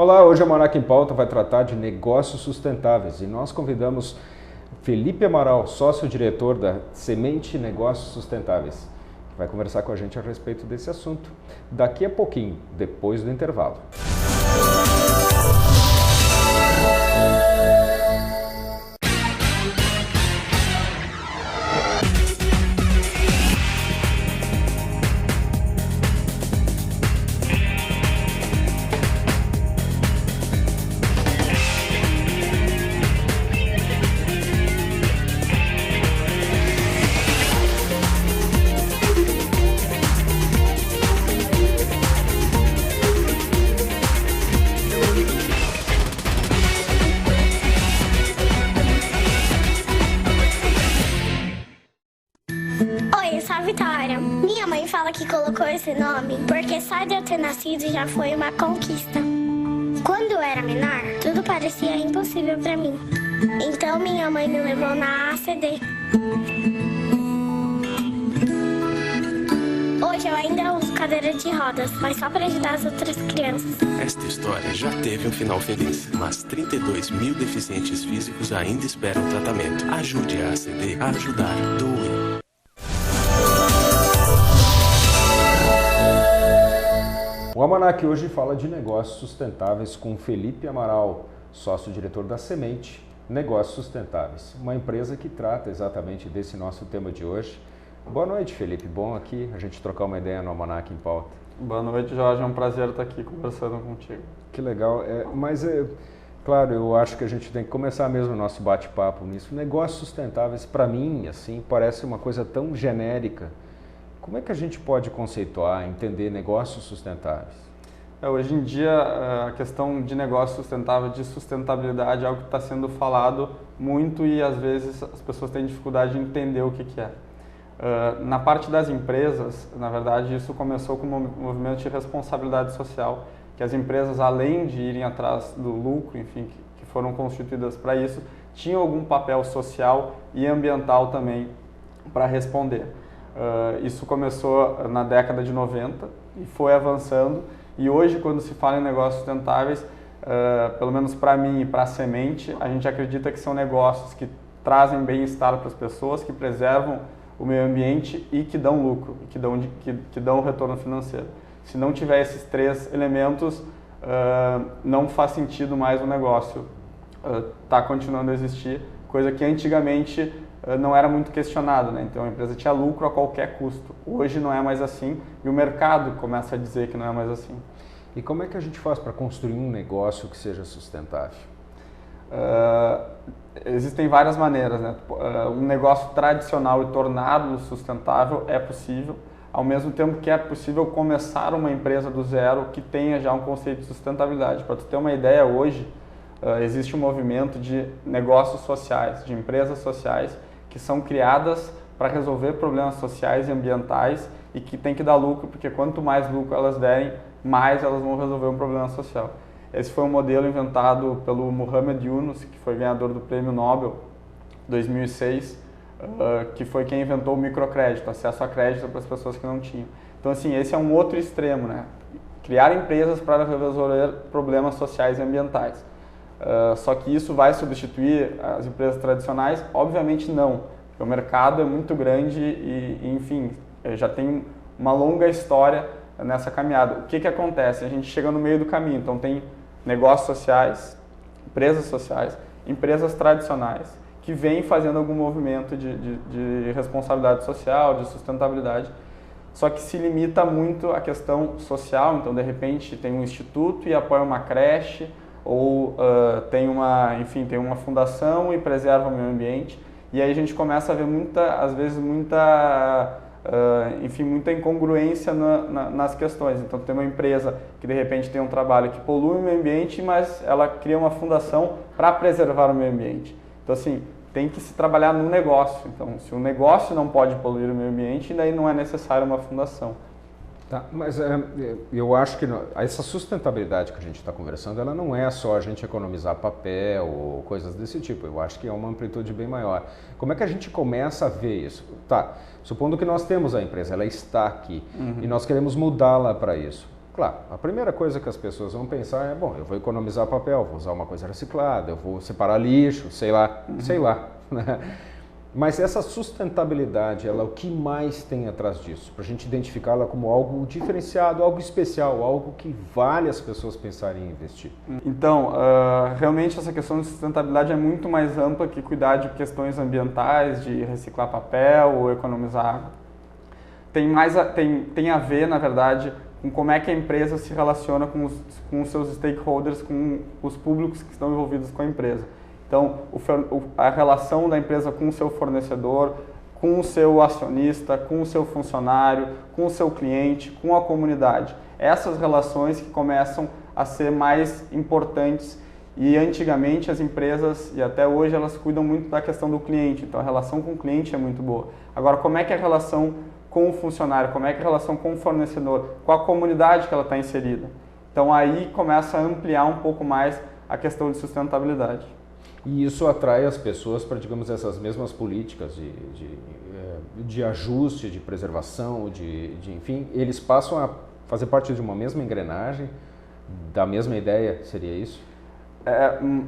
Olá, hoje a Almanac em Pauta vai tratar de negócios sustentáveis e nós convidamos Felipe Amaral, sócio-diretor da Semente Negócios Sustentáveis, que vai conversar com a gente a respeito desse assunto daqui a pouquinho, depois do intervalo. Oi, eu sou a Vitória. Minha mãe fala que colocou esse nome porque só de eu ter nascido já foi uma conquista. Quando eu era menor, tudo parecia impossível pra mim. Então minha mãe me levou na ACD. Hoje eu ainda uso cadeira de rodas, mas só para ajudar as outras crianças. Esta história já teve um final feliz, mas 32 mil deficientes físicos ainda esperam tratamento. Ajude a ACD a ajudar. Doe. O Almanac hoje fala de negócios sustentáveis com Felipe Amaral, sócio-diretor da Semente Negócios Sustentáveis, uma empresa que trata exatamente desse nosso tema de hoje. Boa noite, Felipe. Bom aqui a gente trocar uma ideia no Almanac em Pauta. Boa noite, Jorge. É um prazer estar aqui conversando contigo. Que legal. Claro, eu acho que a gente tem que começar mesmo o nosso bate-papo nisso. Negócios sustentáveis, para mim, assim, parece uma coisa tão genérica. Como é que a gente pode conceituar, entender negócios sustentáveis? Hoje em dia, a questão de negócio sustentável, de sustentabilidade, é algo que está sendo falado muito e às vezes as pessoas têm dificuldade de entender o que é. Na parte das empresas, na verdade, isso começou com um movimento de responsabilidade social, que as empresas, além de irem atrás do lucro, enfim, que foram constituídas para isso, tinham algum papel social e ambiental também para responder. Isso começou na década de 90 e foi avançando, e hoje, quando se fala em negócios sustentáveis, pelo menos para mim e para a Semente, a gente acredita que são negócios que trazem bem-estar para as pessoas, que preservam o meio ambiente e que dão lucro, que dão retorno financeiro. Se não tiver esses três elementos, não faz sentido mais o negócio tá continuando a existir, coisa que antigamente não era muito questionado, né? Então a empresa tinha lucro a qualquer custo. Hoje não é mais assim e o mercado começa a dizer que não é mais assim. E como é que a gente faz para construir um negócio que seja sustentável? Existem várias maneiras, né? Um negócio tradicional e torná-lo sustentável é possível, ao mesmo tempo que é possível começar uma empresa do zero que tenha já um conceito de sustentabilidade. Para tu ter uma ideia, hoje existe um movimento de negócios sociais, de empresas sociais que são criadas para resolver problemas sociais e ambientais e que tem que dar lucro, porque quanto mais lucro elas derem, mais elas vão resolver um problema social. Esse foi um modelo inventado pelo Muhammad Yunus, que foi ganhador do Prêmio Nobel 2006, que foi quem inventou o microcrédito, acesso a crédito para as pessoas que não tinham. Então, assim, esse é um outro extremo, né? Criar empresas para resolver problemas sociais e ambientais. Só que isso vai substituir as empresas tradicionais? Obviamente não, porque o mercado é muito grande e enfim, já tem uma longa história nessa caminhada. O que acontece? A gente chega no meio do caminho, então tem negócios sociais, empresas tradicionais, que vêm fazendo algum movimento de responsabilidade social, de sustentabilidade, só que se limita muito à questão social, então de repente tem um instituto e apoia uma creche, ou tem uma fundação e preserva o meio ambiente, e aí a gente começa a ver às vezes muita incongruência nas questões. Então tem uma empresa que de repente tem um trabalho que polui o meio ambiente, mas ela cria uma fundação para preservar o meio ambiente. Então assim, tem que se trabalhar no negócio. Então se o negócio não pode poluir o meio ambiente, daí não é necessário uma fundação. Tá, mas eu acho que essa sustentabilidade que a gente está conversando, ela não é só a gente economizar papel ou coisas desse tipo. Eu acho que é uma amplitude bem maior. Como é que a gente começa a ver isso? Tá, supondo que nós temos a empresa, ela está aqui e nós queremos mudá-la para isso. Claro, a primeira coisa que as pessoas vão pensar é, bom, eu vou economizar papel, vou usar uma coisa reciclada, eu vou separar lixo, sei lá, né? Mas essa sustentabilidade, ela, o que mais tem atrás disso? Para a gente identificá-la como algo diferenciado, algo especial, algo que vale as pessoas pensarem em investir. Então, realmente essa questão de sustentabilidade é muito mais ampla que cuidar de questões ambientais, de reciclar papel ou economizar água. Tem a ver, na verdade, com como é que a empresa se relaciona com os seus stakeholders, com os públicos que estão envolvidos com a empresa. Então, a relação da empresa com o seu fornecedor, com o seu acionista, com o seu funcionário, com o seu cliente, com a comunidade. Essas relações que começam a ser mais importantes e antigamente as empresas, e até hoje, elas cuidam muito da questão do cliente. Então, a relação com o cliente é muito boa. Agora, como é que é a relação com o funcionário, como é que é a relação com o fornecedor, com a comunidade que ela está inserida? Então, aí começa a ampliar um pouco mais a questão de sustentabilidade. E isso atrai as pessoas para, digamos, essas mesmas políticas de ajuste, de preservação, enfim, eles passam a fazer parte de uma mesma engrenagem, da mesma ideia, seria isso?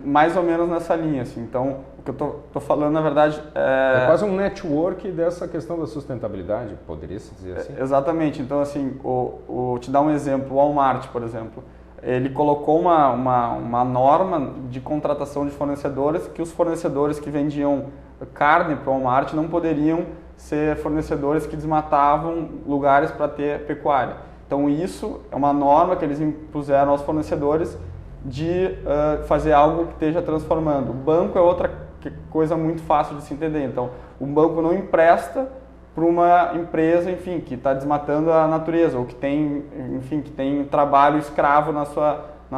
Mais ou menos nessa linha, assim. Então, o que eu tô falando, na verdade... É quase um network dessa questão da sustentabilidade, poderia-se dizer assim? Exatamente. Então, assim, te dar um exemplo, o Walmart, por exemplo, ele colocou uma norma de contratação de fornecedores que os fornecedores que vendiam carne para o Walmart não poderiam ser fornecedores que desmatavam lugares para ter pecuária. Então isso é uma norma que eles impuseram aos fornecedores de fazer algo que esteja transformando. O banco é outra coisa muito fácil de se entender. Então o banco não empresta para uma empresa, enfim, que está desmatando a natureza ou que tem, enfim, que tem trabalho escravo na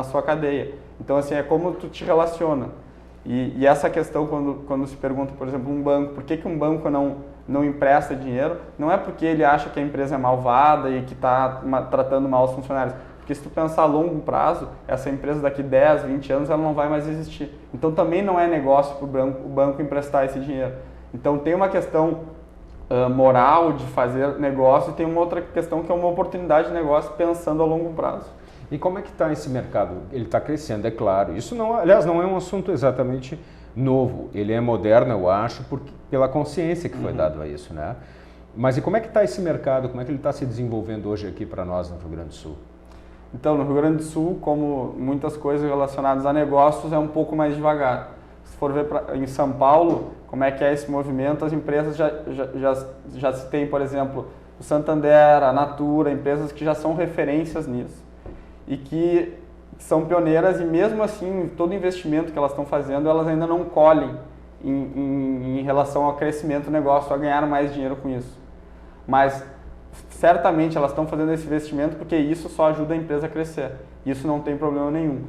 sua cadeia. Então, assim, é como tu te relaciona. E essa questão, quando se pergunta, por exemplo, um banco, por que um banco não empresta dinheiro, não é porque ele acha que a empresa é malvada e que está tratando mal os funcionários. Porque se tu pensar a longo prazo, essa empresa daqui 10, 20 anos, ela não vai mais existir. Então, também não é negócio para o banco emprestar esse dinheiro. Então, tem uma questão moral de fazer negócio e tem uma outra questão que é uma oportunidade de negócio pensando a longo prazo. E como é que está esse mercado? Ele está crescendo, é claro. Isso, não, aliás, não é um assunto exatamente novo. Ele é moderno, eu acho, pela consciência que foi dada a isso, né? Mas e como é que está esse mercado? Como é que ele está se desenvolvendo hoje aqui para nós no Rio Grande do Sul? Então, no Rio Grande do Sul, como muitas coisas relacionadas a negócios, é um pouco mais devagar. Se for ver em São Paulo, como é que é esse movimento, as empresas já se tem, por exemplo, o Santander, a Natura, empresas que já são referências nisso e que são pioneiras e mesmo assim, todo investimento que elas estão fazendo, elas ainda não colhem em relação ao crescimento do negócio, a ganhar mais dinheiro com isso. Mas certamente elas estão fazendo esse investimento porque isso só ajuda a empresa a crescer. Isso não tem problema nenhum.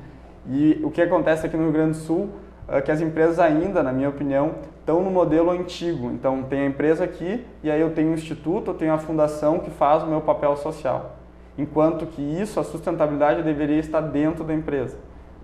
E o que acontece aqui no Rio Grande do Sul é que as empresas ainda, na minha opinião, estão no modelo antigo. Então, tem a empresa aqui e aí eu tenho um instituto, eu tenho a fundação que faz o meu papel social. Enquanto que isso, a sustentabilidade deveria estar dentro da empresa.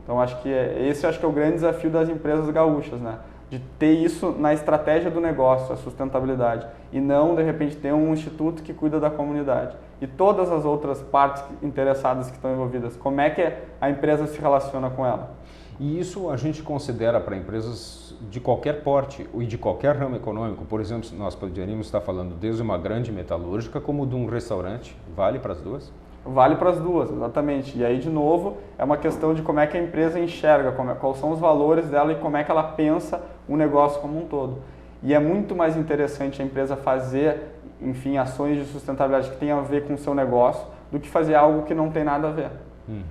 Então, acho que esse é o grande desafio das empresas gaúchas, né? De ter isso na estratégia do negócio, a sustentabilidade, e não, de repente, ter um instituto que cuida da comunidade. E todas as outras partes interessadas que estão envolvidas, como é que a empresa se relaciona com ela? E isso a gente considera para empresas de qualquer porte e de qualquer ramo econômico. Por exemplo, nós poderíamos estar falando desde uma grande metalúrgica como de um restaurante. Vale para as duas? Vale para as duas, exatamente. E aí, de novo, é uma questão de como é que a empresa enxerga, quais são os valores dela e como é que ela pensa o negócio como um todo. E é muito mais interessante a empresa fazer, enfim, ações de sustentabilidade que tenham a ver com o seu negócio do que fazer algo que não tem nada a ver.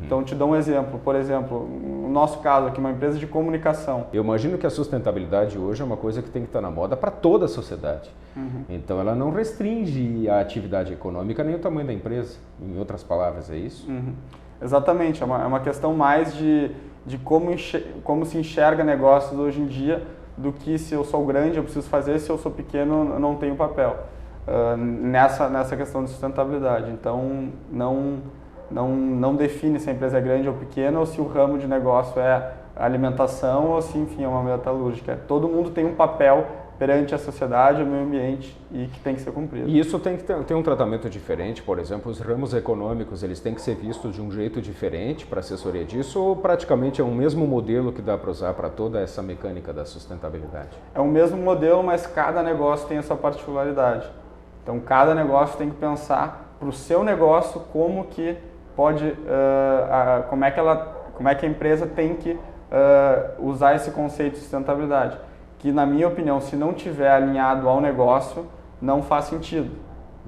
Então, te dou um exemplo. Por exemplo, no nosso caso aqui, uma empresa de comunicação. Eu imagino que a sustentabilidade hoje é uma coisa que tem que estar na moda para toda a sociedade. Então, ela não restringe a atividade econômica nem o tamanho da empresa. Em outras palavras, é isso? Exatamente. É uma questão mais de como se enxerga negócios hoje em dia do que se eu sou grande eu preciso fazer, se eu sou pequeno eu não tenho papel. Nessa questão de sustentabilidade. Então, não define se a empresa é grande ou pequena ou se o ramo de negócio é alimentação ou se, enfim, é uma metalúrgica. Todo mundo tem um papel perante a sociedade, o meio ambiente e que tem que ser cumprido. E isso tem que ter um tratamento diferente, por exemplo, os ramos econômicos, eles têm que ser vistos de um jeito diferente para assessoria disso, ou praticamente é o mesmo modelo que dá para usar para toda essa mecânica da sustentabilidade? É o mesmo modelo, mas cada negócio tem a sua particularidade. Então, cada negócio tem que pensar para o seu negócio como que pode, como é que a empresa tem que usar esse conceito de sustentabilidade. Que, na minha opinião, se não tiver alinhado ao negócio, não faz sentido.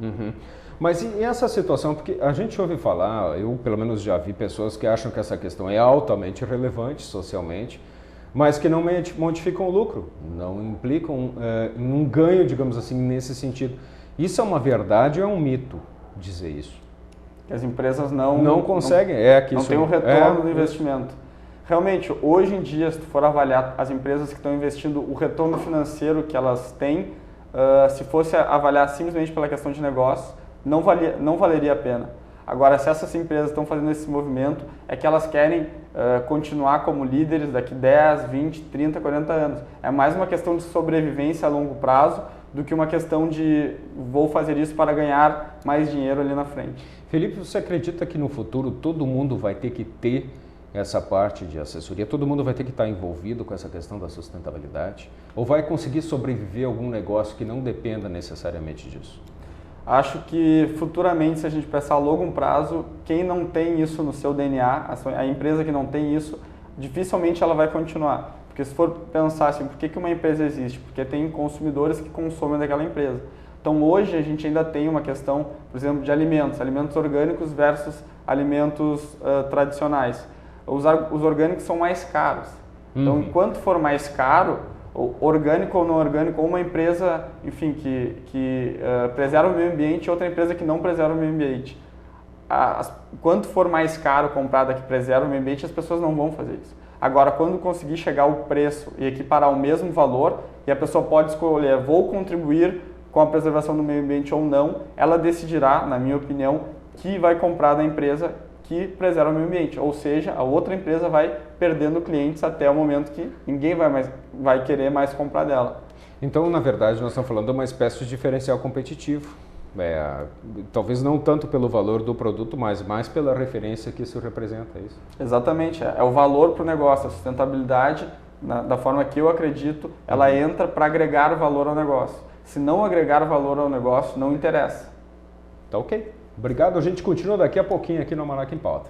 Uhum. Mas e essa situação, porque a gente ouve falar, eu pelo menos já vi pessoas que acham que essa questão é altamente relevante socialmente, mas que não modificam o lucro, não implicam em um ganho, digamos assim, nesse sentido. Isso é uma verdade ou é um mito dizer isso? As empresas não conseguem, não tem um retorno do investimento. Realmente, hoje em dia, se tu for avaliar as empresas que estão investindo, o retorno financeiro que elas têm, se fosse avaliar simplesmente pela questão de negócio, não valeria a pena. Agora, se essas empresas estão fazendo esse movimento, é que elas querem continuar como líderes daqui 10, 20, 30, 40 anos. É mais uma questão de sobrevivência a longo prazo do que uma questão de vou fazer isso para ganhar mais dinheiro ali na frente. Felipe, você acredita que no futuro todo mundo vai ter que ter essa parte de assessoria? Todo mundo vai ter que estar envolvido com essa questão da sustentabilidade? Ou vai conseguir sobreviver algum negócio que não dependa necessariamente disso? Acho que futuramente, se a gente pensar a longo prazo, quem não tem isso no seu DNA, a empresa que não tem isso, dificilmente ela vai continuar. Porque se for pensar assim, por que uma empresa existe? Porque tem consumidores que consomem daquela empresa. Então hoje a gente ainda tem uma questão, por exemplo, de alimentos orgânicos versus alimentos tradicionais. Os orgânicos são mais caros. Então, enquanto for mais caro, orgânico ou não orgânico, ou uma empresa, enfim, que preserva o meio ambiente e outra empresa que não preserva o meio ambiente. Quanto for mais caro comprar da que preserva o meio ambiente, as pessoas não vão fazer isso. Agora, quando conseguir chegar ao preço e equiparar o mesmo valor, e a pessoa pode escolher, vou contribuir com a preservação do meio ambiente ou não, ela decidirá, na minha opinião, que vai comprar da empresa que preserva o meio ambiente, ou seja, a outra empresa vai perdendo clientes até o momento que ninguém vai querer mais comprar dela. Então, na verdade, nós estamos falando de uma espécie de diferencial competitivo. Talvez não tanto pelo valor do produto, mas mais pela referência que isso representa, é isso? Exatamente, é o valor para o negócio, a sustentabilidade, da forma que eu acredito, ela entra para agregar valor ao negócio. Se não agregar valor ao negócio, não interessa. Tá ok. Obrigado, a gente continua daqui a pouquinho aqui no Almanac em Pauta.